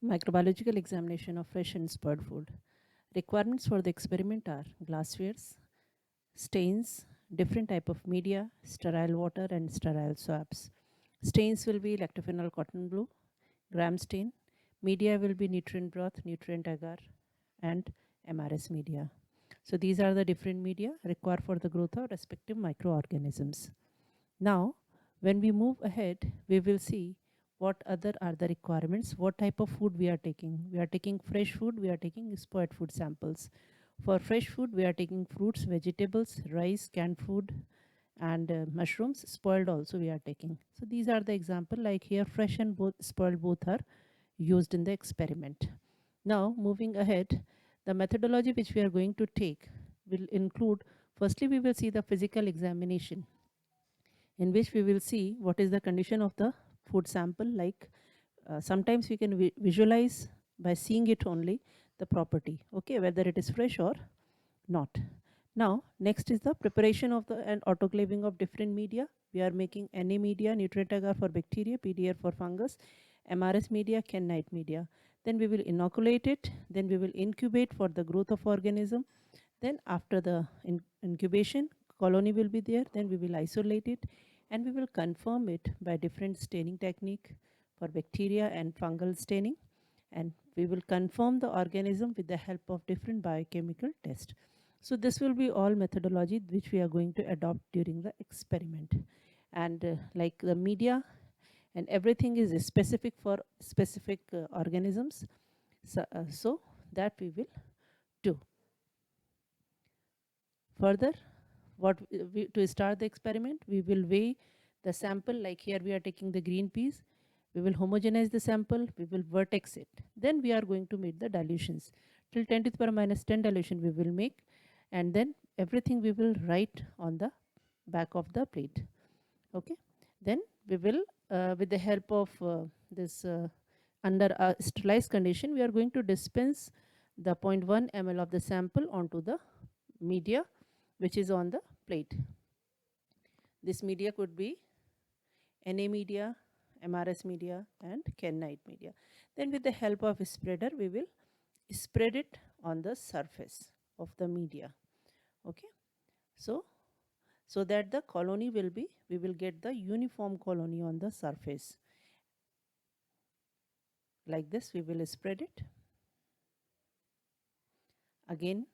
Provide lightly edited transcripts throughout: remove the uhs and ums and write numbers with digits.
Microbiological examination of fresh and spoiled food. Requirements for the experiment are glasswares, stains, different type of media, sterile water and sterile swabs. Stains will be lactophenol cotton blue, gram stain. Media will be nutrient broth, nutrient agar, and MRS media. So these are the different media required for the growth of respective microorganisms. Now, when we move ahead, we will see what other are the requirements, what type of food we are taking. We are taking fresh food, we are taking spoiled food samples. For fresh food, we are taking fruits, vegetables, rice, canned food, and mushrooms. Spoiled also we are taking. So these are the example, like here fresh and both spoiled both are used in the experiment. Now, moving ahead, the methodology which we are going to take will include, firstly we will see the physical examination, in which we will see what is the condition of the food sample. Like sometimes we can visualize by seeing it only the property, okay, whether it is fresh or not. Now next is the preparation of the and autoclaving of different media. We are making Na media, nutrient agar for bacteria, PDR for fungus, MRS media, kennite media. Then we will inoculate it, then we will incubate for the growth of organism. Then after the incubation, colony will be there, then we will isolate it and we will confirm it by different staining technique for bacteria and fungal staining, and we will confirm the organism with the help of different biochemical tests. So this will be all methodology which we are going to adopt during the experiment. And like the media and everything is specific for specific organisms. So that we will do. Further, to start the experiment, we will weigh the sample. Like here we are taking the green peas. We will homogenize the sample, we will vertex it. Then we are going to make the dilutions. Till 10 to the power minus 10 dilution we will make, and then everything we will write on the back of the plate. Okay. Then we will, with the help of this under a sterilized condition, we are going to dispense the zero 0.1 ml of the sample onto the media which is on the plate. This media could be Na media, MRS media, and kennite media. Then with the help of a spreader, we will spread it on the surface of the media. Okay. So that the colony will be, we will get the uniform colony on the surface. Like this, we will spread it. Again,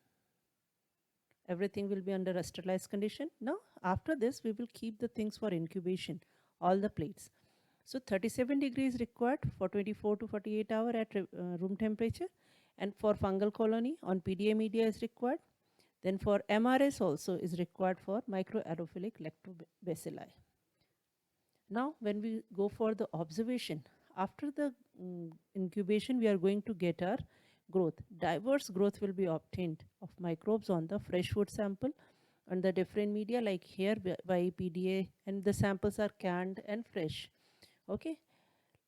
everything will be under a sterilized condition. Now, after this, we will keep the things for incubation, all the plates. So 37 degrees required for 24 to 48 hours at room temperature, and for fungal colony on PDA media is required. Then for MRS also is required for microaerophilic lactobacilli. Now when we go for the observation, after the incubation, we are going to get our growth. Diverse growth will be obtained of microbes on the fresh food sample and the different media, like here by PDA, and the samples are canned and fresh. Okay,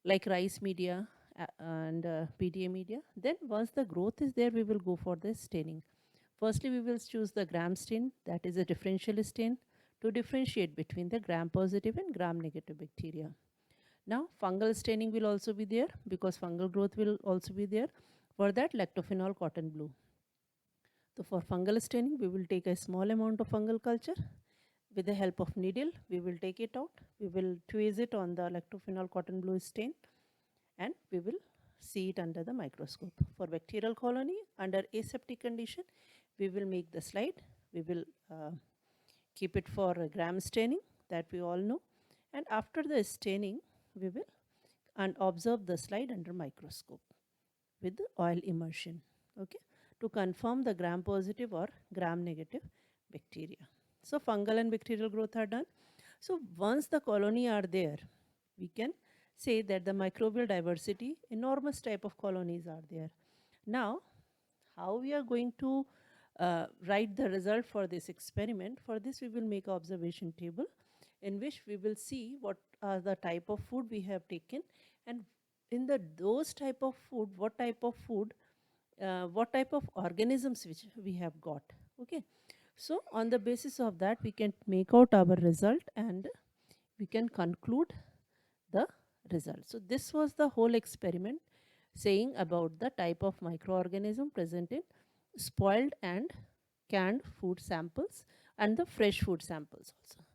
like rice media and PDA media. Then once the growth is there, we will go for the staining. Firstly, we will choose the gram stain, that is a differential stain, to differentiate between the gram positive and gram negative bacteria. Now fungal staining will also be there because fungal growth will also be there. For that, lactophenol cotton blue. So for fungal staining, we will take a small amount of fungal culture. With the help of needle, we will take it out. We will tweeze it on the lactophenol cotton blue stain, and we will see it under the microscope. For bacterial colony, under aseptic condition, we will make the slide. We will keep it for gram staining, that we all know. And after the staining, we will observe the slide under microscope with the oil immersion, okay, to confirm the gram positive or gram negative bacteria. So fungal and bacterial growth are done. So once the colony are there, we can say that the microbial diversity, enormous type of colonies are there. Now, how we are going to write the result for this experiment? For this, we will make an observation table in which we will see what are the type of food we have taken, and in those type of food, what type of food, what type of organisms which we have got. Okay. So on the basis of that, we can make out our result and we can conclude the result. So this was the whole experiment. saying about the type of microorganism present in spoiled and canned food samples and the fresh food samples also.